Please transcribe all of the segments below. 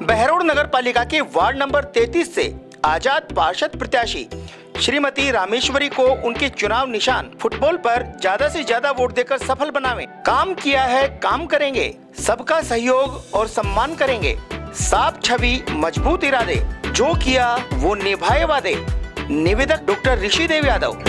बहरोड नगर पालिका के ward number 33 से आजाद पार्षद प्रत्याशी श्रीमती रामेश्वरी को उनके चुनाव निशान फुटबॉल पर ज्यादा से ज्यादा वोट देकर सफल बनावें। काम किया है, काम करेंगे, सबका सहयोग और सम्मान करेंगे। साफ छवि, मजबूत इरादे, जो किया वो निभाए वादे। निवेदक डॉक्टर ऋषिदेव यादव।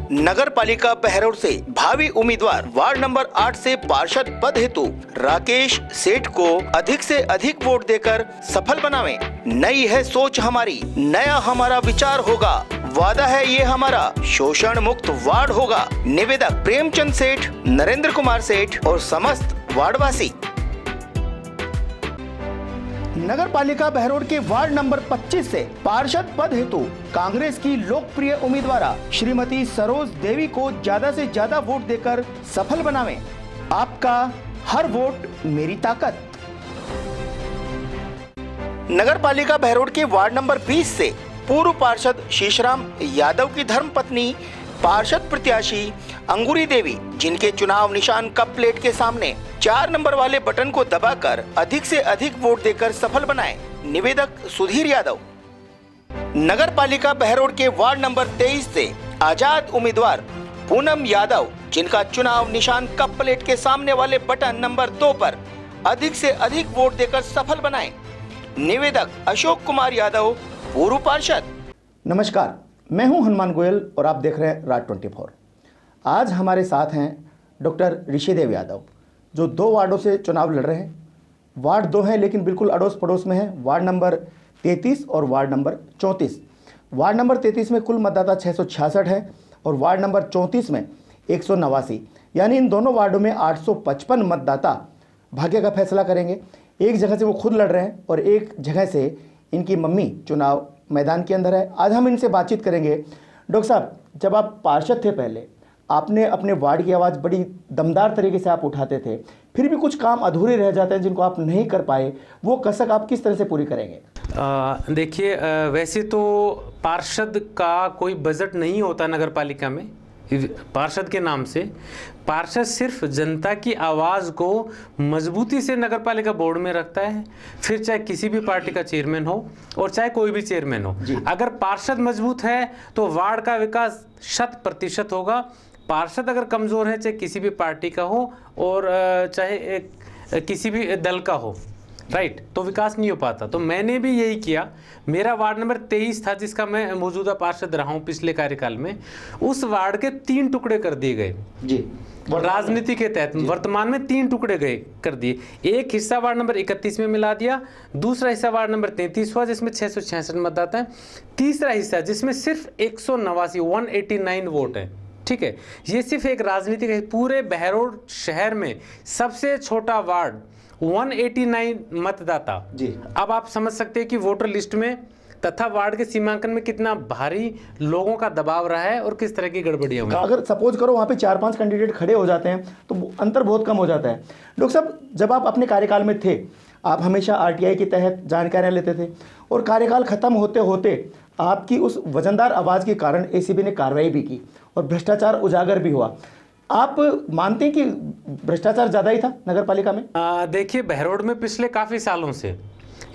नगर पालिका बहरोड से भावी उम्मीदवार वार्ड नंबर 8 से पार्षद पद हेतु राकेश सेठ को अधिक से अधिक वोट देकर सफल बनावें। नई है सोच हमारी, नया हमारा विचार होगा, वादा है ये हमारा, शोषण मुक्त वार्ड होगा। निवेदक प्रेमचंद सेठ, नरेंद्र कुमार सेठ और समस्त वार्डवासी। नगर पालिका बहरोड के वार्ड नंबर 25 से पार्षद पद हेतु कांग्रेस की लोकप्रिय उम्मीदवार श्रीमती सरोज देवी को ज्यादा से ज्यादा वोट देकर सफल बनावें। आपका हर वोट मेरी ताकत। नगर पालिका बहरोड के वार्ड नंबर 20 से पूर्व पार्षद शीशराम यादव की धर्मपत्नी पार्षद प्रत्याशी अंगूरी देवी, जिनके चुनाव निशान कप प्लेट के सामने 4 नंबर वाले बटन को दबाकर अधिक से अधिक वोट देकर सफल बनाएं। निवेदक सुधीर यादव। नगर पालिका बहरोड के वार्ड नंबर 23 से आजाद उम्मीदवार पूनम यादव, जिनका चुनाव निशान कप प्लेट के सामने वाले बटन नंबर 2 पर अधिक से अधिक वोट देकर सफल बनाएं। निवेदक अशोक कुमार यादव, पूर्व पार्षद। नमस्कार, मैं हूं हनुमान गोयल और आप देख रहे हैं राज 24। आज हमारे साथ हैं डॉक्टर ऋषिदेव यादव, जो 2 वार्डों से चुनाव लड़ रहे हैं। वार्ड 2 है लेकिन बिल्कुल अड़ोस पड़ोस में है, वार्ड नंबर 33 और वार्ड नंबर 34। वार्ड नंबर 33 में कुल मतदाता 666 है और वार्ड नंबर 34 में 189, यानी इन दोनों वार्डों में 855 मतदाता भाग्य का फैसला करेंगे। एक जगह से वो खुद लड़ रहे हैं और एक जगह से इनकी मम्मी चुनाव मैदान के अंदर है। आज हम इनसे बातचीत करेंगे। डॉक्टर साहब, जब आप पार्षद थे पहले, आपने अपने वार्ड की आवाज़ बड़ी दमदार तरीके से आप उठाते थे, फिर भी कुछ काम अधूरे रह जाते हैं जिनको आप नहीं कर पाए, वो कसक आप किस तरह से पूरी करेंगे? देखिए, वैसे तो पार्षद का कोई बजट नहीं होता नगर पालिका में। पार्षद के नाम से पार्षद सिर्फ जनता की आवाज़ को मजबूती से नगर पालिका बोर्ड में रखता है, फिर चाहे किसी भी पार्टी का चेयरमैन हो और चाहे कोई भी चेयरमैन हो। अगर पार्षद मजबूत है तो वार्ड का विकास 100% होगा। पार्षद अगर कमज़ोर है, चाहे किसी भी पार्टी का हो और चाहे किसी भी दल का हो, राइट, तो विकास नहीं हो पाता। तो मैंने भी यही किया। मेरा वार्ड नंबर 23 था, जिसका मैं मौजूदा पार्षद रहा हूँ पिछले कार्यकाल में। उस वार्ड के 3 टुकड़े कर दिए गए जी, राजनीति के तहत। वर्तमान में 3 टुकड़े गए कर दिए। एक हिस्सा वार्ड नंबर 31 में मिला दिया, दूसरा हिस्सा वार्ड नंबर 33 हुआ जिसमें 666 मतदाता है, तीसरा हिस्सा जिसमें सिर्फ 189 वोट है। ठीक है, ये सिर्फ एक राजनीतिक है। पूरे बहरोड शहर में सबसे छोटा वार्ड, 189 मतदाता जी। अब आप समझ सकते हैं कि वोटर लिस्ट में तथा वार्ड के सीमांकन में कितना भारी लोगों का दबाव रहा है और किस तरह की गड़बड़ियां हुई। अगर सपोज करो वहाँ पे 4-5 कैंडिडेट खड़े हो जाते हैं तो अंतर बहुत कम हो जाता है। डॉक्टर साहब, जब आप अपने कार्यकाल में थे, आप हमेशा RTI के तहत जानकारियाँ लेते थे और कार्यकाल खत्म होते होते आपकी उस वजनदार आवाज़ के कारण ACB ने कार्रवाई भी की और भ्रष्टाचार उजागर भी हुआ। आप मानते हैं कि भ्रष्टाचार ज़्यादा ही था नगर पालिका में? देखिए, बहरोड में पिछले काफ़ी सालों से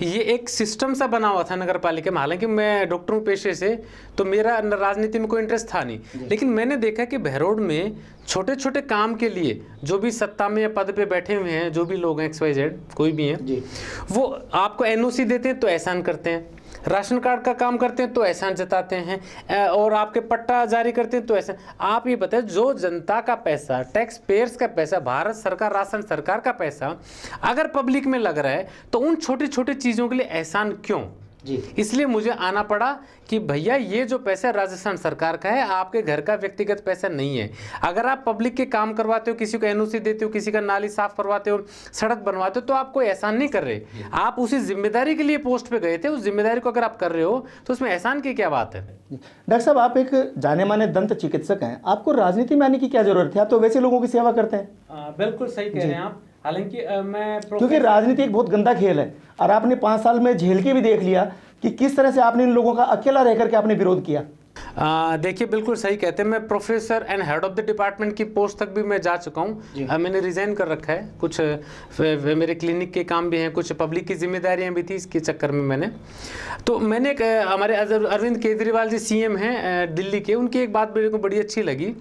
ये एक सिस्टम सा बना हुआ था नगर पालिका में। हालांकि मैं डॉक्टर हूँ पेशे से, तो मेरा राजनीति में कोई इंटरेस्ट था नहीं, लेकिन मैंने देखा कि बहरोड में छोटे छोटे काम के लिए जो भी सत्ता में या पद पे बैठे हुए हैं, जो भी लोग हैं, XYZ कोई भी हैं, वो आपको NOC देते हैं तो एहसान करते हैं, राशन कार्ड का काम करते हैं तो एहसान जताते हैं, और आपके पट्टा जारी करते हैं तो एहसान। आप ये बताएं, जो जनता का पैसा, टैक्स पेयर्स का पैसा, भारत सरकार, राशन सरकार का पैसा अगर पब्लिक में लग रहा है तो उन छोटी छोटी चीज़ों के लिए एहसान क्यों जी? इसलिए मुझे आना पड़ा कि भैया ये जो पैसा राजस्थान सरकार का है, आपके घर का व्यक्तिगत पैसा नहीं है। अगर आप पब्लिक के काम करवाते हो, किसी को NOC देते हो, किसी का नाली साफ करवाते हो, सड़क बनवाते हो, तो आप कोई एहसान नहीं कर रहे। आप उसी जिम्मेदारी के लिए पोस्ट पे गए थे, उस जिम्मेदारी को अगर आप कर रहे हो तो उसमें एहसान की क्या बात है? डॉक्टर साहब, आप एक जाने माने दंत चिकित्सक हैं, आपको राजनीति में आने की क्या जरूरत है? आप तो वैसे लोगों की सेवा करते हैं। बिल्कुल सही कह रहे हैं आप। हालांकि मैं क्योंकि राजनीति एक बहुत गंदा खेल है और आपने 5 साल में झेल के भी देख लिया कि किस तरह से आपने इन लोगों का अकेला रह करके आपने विरोध किया। देखिए बिल्कुल सही कहते हैं। मैं professor and head of the department की पोस्ट तक भी मैं जा चुका हूँ। मैंने रिजाइन कर रखा है, कुछ मेरे क्लिनिक के काम भी हैं, कुछ पब्लिक की जिम्मेदारियां भी थी, इसके चक्कर में मैंने हमारे अरविंद केजरीवाल जी सीएम हैं दिल्ली के, उनकी एक बात मेरे को बड़ी अच्छी लगी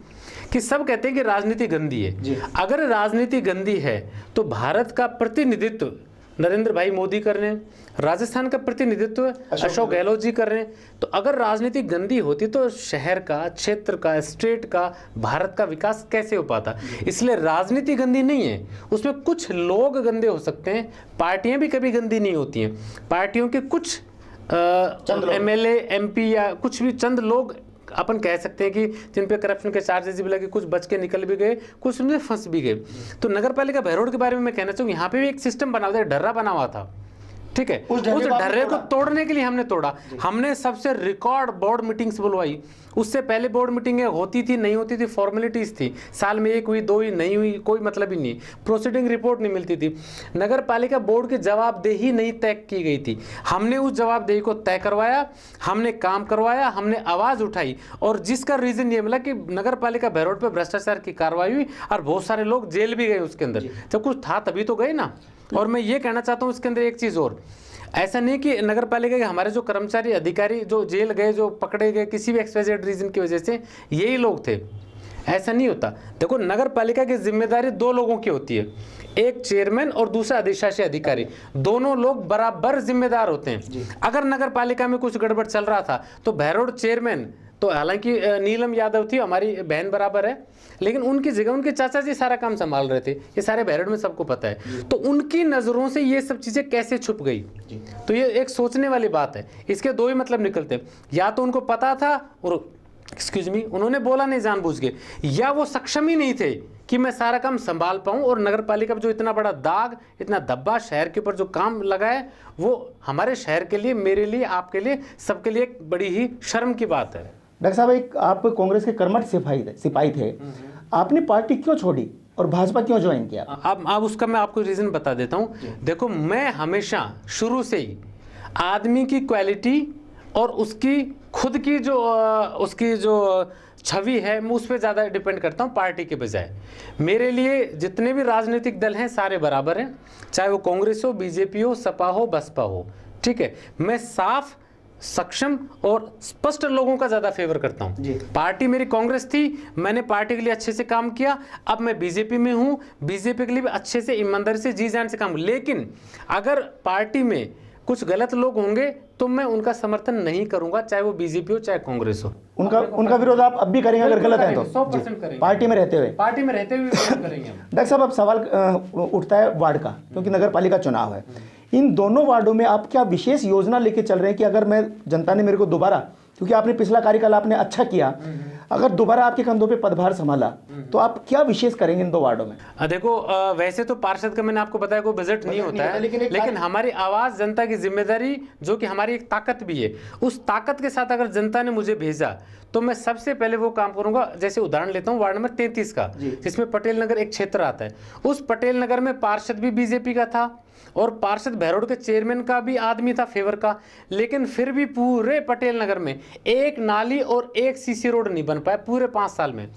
कि सब कहते हैं कि राजनीति गंदी है। अगर राजनीति गंदी है तो भारत का प्रतिनिधित्व नरेंद्र भाई मोदी कर रहे हैं, राजस्थान का प्रतिनिधित्व अशोक गहलोत जी कर रहे हैं। तो अगर राजनीति गंदी होती तो शहर का, क्षेत्र का, स्टेट का, भारत का विकास कैसे हो पाता। इसलिए राजनीति गंदी नहीं है, उसमें कुछ लोग गंदे हो सकते हैं, पार्टियां भी कभी गंदी नहीं होती हैं। पार्टियों के कुछ एमएलए, एमपी या कुछ भी चंद लोग अपन कह सकते हैं कि जिन पे करप्शन के चार्जेस भी लगे, कुछ बच के निकल भी गए, कुछ उनमें फंस भी गए। तो नगर पालिका बहरोड के बारे में मैं कहना चाहूँ, यहाँ पे भी एक सिस्टम बना हुआ था, ढर्रा बना हुआ था, ठीक है। उस ढर्रे को तोड़ने के लिए हमने तोड़ा। हमने सबसे रिकॉर्ड बोर्ड मीटिंग्स बुलवाई। उससे पहले बोर्ड मीटिंगें होती थी, नहीं होती थी, फॉर्मेलिटीज थी, साल में 1 हुई, 2 हुई, नहीं हुई, कोई मतलब ही नहीं, प्रोसीडिंग रिपोर्ट नहीं मिलती थी। नगर पालिका बोर्ड की जवाबदेही नहीं तय की गई थी। हमने उस जवाबदेही को तय करवाया, हमने काम करवाया, हमने आवाज उठाई, और जिसका रीजन ये मिला कि नगर पालिका बहरोड पर भ्रष्टाचार की कार्रवाई हुई और बहुत सारे लोग जेल भी गए उसके अंदर। जब कुछ था तभी तो गए ना। और मैं ये कहना चाहता हूँ इसके अंदर एक चीज और, ऐसा नहीं कि नगर पालिका के हमारे जो कर्मचारी, अधिकारी जो जेल गए, जो पकड़े गए किसी भी एक्सवाइजेड रीजन की वजह से, यही लोग थे, ऐसा नहीं होता। देखो नगर पालिका की जिम्मेदारी 2 लोगों की होती है, एक चेयरमैन और दूसरा अधिशासी अधिकारी। दोनों लोग बराबर जिम्मेदार होते हैं। अगर नगर पालिका में कुछ गड़बड़ चल रहा था तो बहरोड चेयरमैन, तो हालांकि नीलम यादव थी, हमारी बहन बराबर है, लेकिन उनकी जगह उनके चाचा जी सारा काम संभाल रहे थे। ये सारे बहरोड में सबको पता है। तो उनकी नजरों से ये सब चीजें कैसे छुप गई, तो ये एक सोचने वाली बात है। इसके 2 ही मतलब निकलते हैं, या तो उनको पता था और एक्सक्यूज मी उन्होंने बोला नहीं जानबूझ के, या वो सक्षम ही नहीं थे कि मैं सारा काम संभाल पाऊं। और नगर पालिका पर जो इतना बड़ा दाग, इतना धब्बा शहर के ऊपर जो काम लगा है, वो हमारे शहर के लिए, मेरे लिए, आपके लिए, सबके लिए एक बड़ी ही शर्म की बात है। डॉक्टर साहब, एक आप कांग्रेस के कर्मठ सिपाही थे, आपने पार्टी क्यों छोड़ी और भाजपा क्यों ज्वाइन किया? अब उसका मैं आपको रीजन बता देता हूं। देखो मैं हमेशा शुरू से ही आदमी की क्वालिटी और उसकी खुद की जो छवि है, मैं उस पर ज़्यादा डिपेंड करता हूं पार्टी के बजाय। मेरे लिए जितने भी राजनीतिक दल हैं सारे बराबर हैं, चाहे वो कांग्रेस हो, बीजेपी हो, सपा हो, बसपा हो, ठीक है। मैं साफ, सक्षम और स्पष्ट लोगों का ज्यादा फेवर करता हूं। पार्टी मेरी कांग्रेस थी, मैंने पार्टी के लिए अच्छे से काम किया। अब मैं बीजेपी में हूं, बीजेपी के लिए भी अच्छे से, ईमानदारी से, जी जान से काम। लेकिन अगर पार्टी में कुछ गलत लोग होंगे तो मैं उनका समर्थन नहीं करूंगा, चाहे वो बीजेपी हो चाहे कांग्रेस हो। उनका विरोध आप अब भी करेंगे अगर गलत है तो? 100% करेंगे, पार्टी में रहते हुए करेंगे। डॉक्टर साहब, अब सवाल उठता है वार्ड का, क्योंकि नगर पालिका चुनाव है। इन दोनों वार्डों में आप क्या विशेष योजना लेके चल रहे हैं कि अगर मैं, जनता ने मेरे को दोबारा, क्योंकि आपने पिछला कार्यकाल आपने अच्छा किया, अगर दोबारा आपके कंधों पे पदभार संभाला तो आप क्या विशेष करेंगे इन 2 वार्डों में? देखो वैसे तो पार्षद का मैंने आपको बताया कोई बजट नहीं होता है, लेकिन हमारी आवाज, जनता की जिम्मेदारी, जो कि हमारी एक ताकत भी है, उस ताकत के साथ अगर जनता ने मुझे भेजा तो मैं सबसे पहले वो काम करूंगा। जैसे उदाहरण लेता हूं वार्ड नंबर 33 का, जिसमें पटेल नगर एक क्षेत्र आता है। उस पटेल नगर में पार्षद भी बीजेपी का था और पार्षद बहरोड के चेयरमैन का भी आदमी था फेवर का, लेकिन फिर भी पूरे पटेल नगर में एक नाली और एक सीसी रोड नहीं बन पाया पूरे 5 साल में।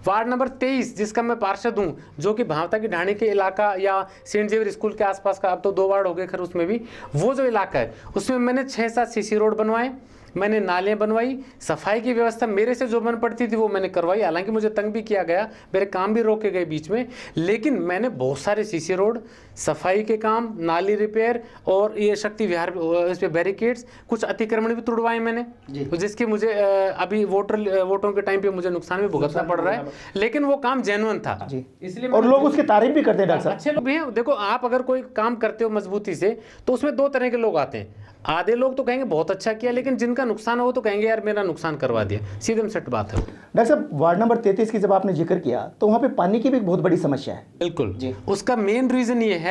वार्ड नंबर 23 जिसका मैं पार्षद हूं, जो कि भावता की ढाणी के इलाका या सेंट जेवियर स्कूल के आसपास का, अब तो 2 वार्ड हो गए खैर, उसमें भी वो जो इलाका है उसमें मैंने 6-7 सीसी रोड बनवाए, मैंने नालियां बनवाई, सफाई की व्यवस्था मेरे से जो बन पड़ती थी वो मैंने करवाई। हालांकि मुझे तंग भी किया गया, मेरे काम भी रोके गए बीच में, लेकिन मैंने बहुत सारे सीसी रोड, सफाई के काम, नाली रिपेयर और ये शक्ति विहार इस पे बैरिकेड्स, कुछ अतिक्रमण भी तुड़वाए मैंने, जिसके मुझे अभी वोटों के टाइम पे मुझे नुकसान भी भुगतना पड़ रहा है, लेकिन वो काम जेन्युइन था, इसलिए और लोग उसकी तारीफ भी करते हैं। डॉक्टर साहब, अच्छे लोग भी हैं। देखो आप अगर कोई काम करते हो मजबूती से तो उसमें 2 तरह के लोग आते हैं। आधे लोग तो कहेंगे बहुत अच्छा किया, लेकिन जिनका नुकसान हो तो कहेंगे यार मेरा नुकसान करवा दिया, सीधे सेट बात है। डॉक्टर साहब, वार्ड नंबर 33 की जब आपने जिक्र किया तो वहाँ पे पानी की भी बहुत बड़ी समस्या है। बिल्कुल, उसका मेन रीजन ये है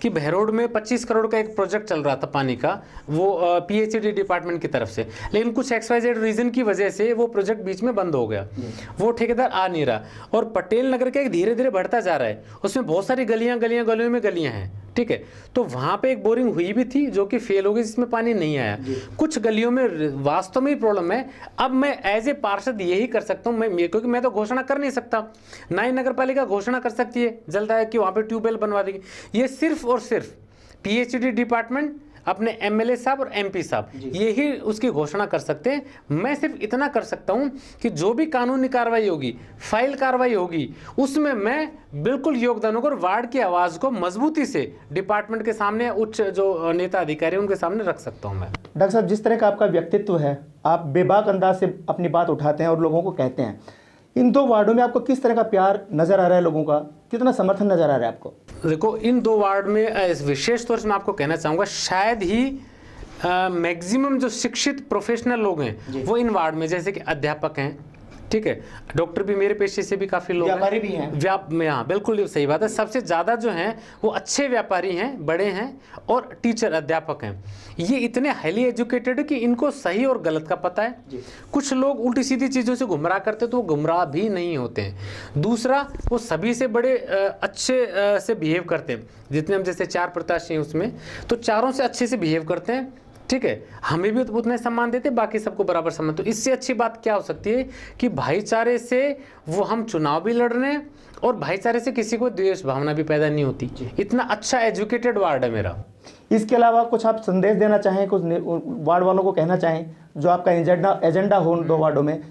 कि बहरोड में 25 करोड़ का एक प्रोजेक्ट चल रहा था पानी का, वो पीएचईडी डिपार्टमेंट की तरफ से, लेकिन कुछ XYZ रीजन की वजह से वो प्रोजेक्ट बीच में बंद हो गया, वो ठेकेदार आ नहीं रहा। और पटेल नगर का एक धीरे धीरे बढ़ता जा रहा है, उसमें बहुत सारी गलियों में गलियां हैं, ठीक है। तो वहाँ पे एक बोरिंग हुई भी थी जो कि फेल हो गई, जिसमें पानी नहीं आया। कुछ गलियों में वास्तव में ही प्रॉब्लम है। अब मैं एज ए पार्षद यही कर सकता हूँ, क्योंकि मैं तो घोषणा कर नहीं सकता, ना ही नगर पालिका घोषणा कर सकती है जल्द है कि वहाँ पे ट्यूबवेल बनवा देगी। ये सिर्फ और सिर्फ PhD डिपार्टमेंट, अपने MLA साहब और MP साहब यही उसकी घोषणा कर सकते हैं। मैं सिर्फ इतना कर सकता हूं कि जो भी कानूनी कार्रवाई होगी, फाइल कार्रवाई होगी, उसमें मैं बिल्कुल योगदान होगा और वार्ड की आवाज़ को मजबूती से डिपार्टमेंट के सामने, उच्च जो नेता अधिकारी उनके सामने रख सकता हूं मैं। डॉक्टर साहब, जिस तरह का आपका व्यक्तित्व है, आप बेबाक अंदाज से अपनी बात उठाते हैं और लोगों को कहते हैं, इन 2 वार्डों में आपको किस तरह का प्यार नजर आ रहा है, लोगों का कितना समर्थन नजर आ रहा है आपको? देखो, इन 2 वार्ड में विशेष तौर से मैं आपको कहना चाहूँगा, शायद ही मैक्सिमम जो शिक्षित प्रोफेशनल लोग हैं वो इन वार्ड में, जैसे कि अध्यापक हैं, ठीक है, डॉक्टर भी मेरे पेशे से भी काफ़ी लोग, व्यापारी भी हैं, हाँ बिल्कुल सही बात है। सबसे ज़्यादा जो हैं वो अच्छे व्यापारी हैं, बड़े हैं, और टीचर अध्यापक हैं। ये इतने हाईली एजुकेटेड है कि इनको सही और गलत का पता है। कुछ लोग उल्टी सीधी चीज़ों से गुमराह करते तो वो गुमराह भी नहीं होते हैं। दूसरा, वो सभी से बड़े अच्छे से बिहेव करते हैं। जितने हम जैसे 4 प्रत्याशी हैं उसमें, तो चारों से अच्छे से बिहेव करते हैं, ठीक है। हमें भी उतने सम्मान देते, बाकी सबको बराबर सम्मान। तो इससे अच्छी बात क्या हो सकती है कि भाईचारे से वो हम चुनाव भी लड़ रहे हैं और भाईचारे से किसी को द्वेष भावना भी पैदा नहीं होती। इतना अच्छा एजुकेटेड वार्ड है मेरा। इसके अलावा कुछ आप संदेश देना चाहें, कुछ वार्ड वालों को कहना चाहें जो आपका एजेंडा हो उन 2 वार्डों में?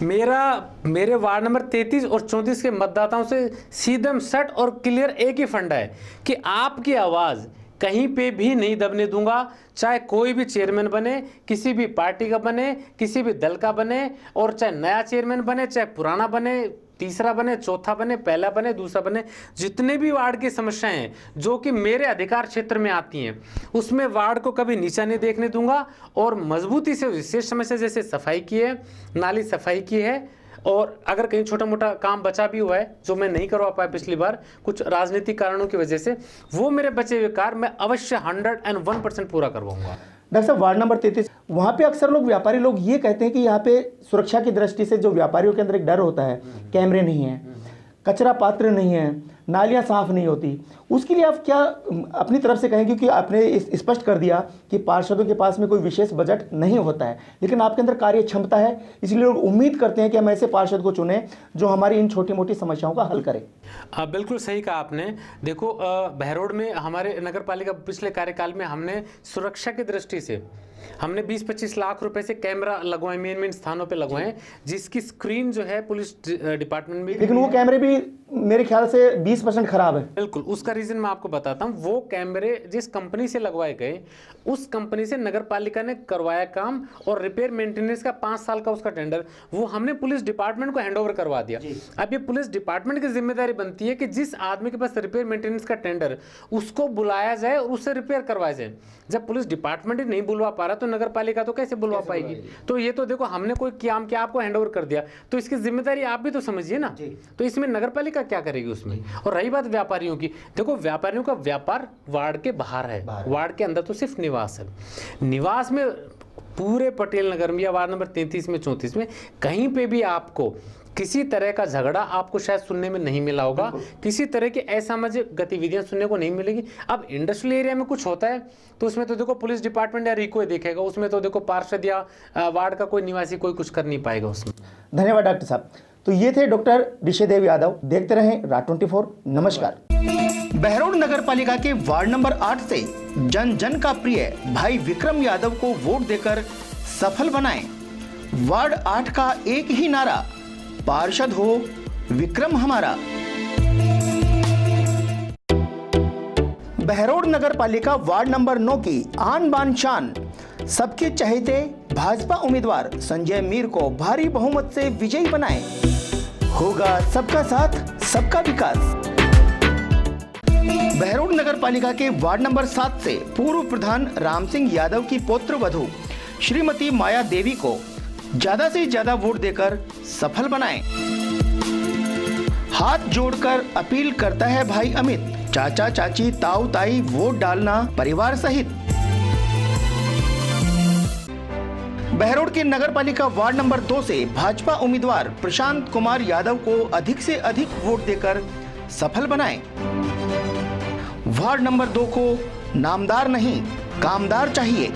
मेरे वार्ड नंबर 33 और 34 के मतदाताओं से सीधम सट और क्लियर एक ही फंडा है कि आपकी आवाज़ कहीं पे भी नहीं दबने दूंगा। चाहे कोई भी चेयरमैन बने, किसी भी पार्टी का बने, किसी भी दल का बने, और चाहे नया चेयरमैन बने, चाहे पुराना बने, तीसरा बने, चौथा बने, पहला बने, दूसरा बने, जितने भी वार्ड की समस्याएं हैं जो कि मेरे अधिकार क्षेत्र में आती हैं, उसमें वार्ड को कभी नीचा नहीं देखने दूंगा और मजबूती से विशेष समस्या जैसे सफाई की है, नाली सफाई की है, और अगर कहीं छोटा मोटा काम बचा भी हुआ है जो मैं नहीं करवा पाया पिछली बार कुछ राजनीतिक कारणों की वजह से, वो मेरे बचे हुए कार्य मैं अवश्य 101% पूरा करवाऊंगा। डॉक्टर साहब, वार्ड नंबर 33, वहाँ पे अक्सर लोग, व्यापारी लोग ये कहते हैं कि यहाँ पे सुरक्षा की दृष्टि से जो व्यापारियों के अंदर एक डर होता है, कैमरे नहीं है, कचरा पात्र नहीं है, नालियाँ साफ नहीं होती, उसके लिए आप क्या अपनी तरफ से कहें? क्योंकि आपने स्पष्ट कर दिया कि पार्षदों के पास में कोई विशेष बजट नहीं होता है, लेकिन आपके अंदर कार्य क्षमता है, इसलिए लोग उम्मीद करते हैं कि हम ऐसे पार्षद को चुनें जो हमारी इन छोटी मोटी समस्याओं का हल करे। बिल्कुल सही कहा आपने। देखो, बहरोड में हमारे नगर पालिका पिछले कार्यकाल में हमने सुरक्षा की दृष्टि से हमने 20-25 लाख रुपए से कैमरा लगवाए, मेन स्थानों पे लगवाए, जिसकी स्क्रीन जो है पुलिस डिपार्टमेंट में, लेकिन वो कैमरे भी मेरे ख्याल से 20% खराब है। बिल्कुल, उसका रीजन मैं आपको बताता हूँ। वो कैमरे जिस कंपनी से लगवाए गए, उस कंपनी से नगर पालिका ने करवाया काम, और रिपेयर मेंटेनेंस का 5 साल का उसका टेंडर वो हमने पुलिस डिपार्टमेंट को हैंडओवर करवा दिया। अब ये पुलिस डिपार्टमेंट की जिम्मेदारी बनती है कि जिस आदमी के पास रिपेयर मेंटेनेंस का टेंडर, उसको बुलाया जाए और उससे रिपेयर करवाया जाए। जब पुलिस डिपार्टमेंट ही नहीं बुलवा पा रहा तो नगर पालिका तो कैसे बुलवा पाएगी? तो ये तो देखो, हमने कोई काम किया, आपको हैंडओवर कर दिया, तो इसकी जिम्मेदारी आप भी तो समझिए ना। तो इसमें नगर पालिका क्या करेगी उसमें? और रही बात व्यापारियों की, देखो व्यापारियों का व्यापार वार्ड के बाहर है, वार्ड के अंदर तो सिर्फ निवास है। निवास में पूरे पटेल नगर में या वार्ड नंबर 33 में, 34 में कहीं पे भी आपको किसी तरह का झगड़ा आपको शायद सुनने में नहीं मिला होगा, किसी तरह की असामाजिक गतिविधियां सुनने को नहीं मिलेगी। अब इंडस्ट्रियल एरिया में कुछ होता है तो उसमें तो देखो पुलिस डिपार्टमेंट या रिको देखेगा, उसमें तो देखो पार्षद या वार्ड का कोई निवासी कोई कुछ कर नहीं पाएगा उसमें। धन्यवाद डॉक्टर साहब। तो ये थे डॉक्टर ऋषिदेव यादव। देखते रहें रात 24। नमस्कार। बहरोड नगर पालिका के वार्ड नंबर 8 से जन जन का प्रिय भाई विक्रम यादव को वोट देकर सफल बनाएं। वार्ड 8 का एक ही नारा, पार्षद हो विक्रम हमारा। बहरोड नगर पालिका वार्ड नंबर 9 की आन बान शान, सबके चहेते भाजपा उम्मीदवार संजय मीर को भारी बहुमत से विजयी बनाएं। होगा सबका साथ, सबका विकास। बहरोड नगर पालिका के वार्ड नंबर 7 से पूर्व प्रधान राम सिंह यादव की पौत्र वधू श्रीमती माया देवी को ज्यादा से ज्यादा वोट देकर सफल बनाएं। हाथ जोड़कर अपील करता है भाई अमित, चाचा चाची ताऊ ताई वोट डालना परिवार सहित। बहरोड के नगर पालिका वार्ड नंबर 2 से भाजपा उम्मीदवार प्रशांत कुमार यादव को अधिक से अधिक वोट देकर सफल बनाएं। वार्ड नंबर 2 को नामदार नहीं कामदार चाहिए।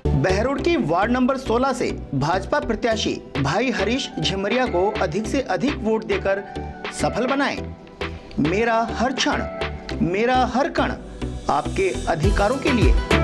बहरोड की वार्ड नंबर 16 से भाजपा प्रत्याशी भाई हरीश झिमरिया को अधिक से अधिक वोट देकर सफल बनाएं। मेरा हर क्षण, मेरा हर कण आपके अधिकारों के लिए।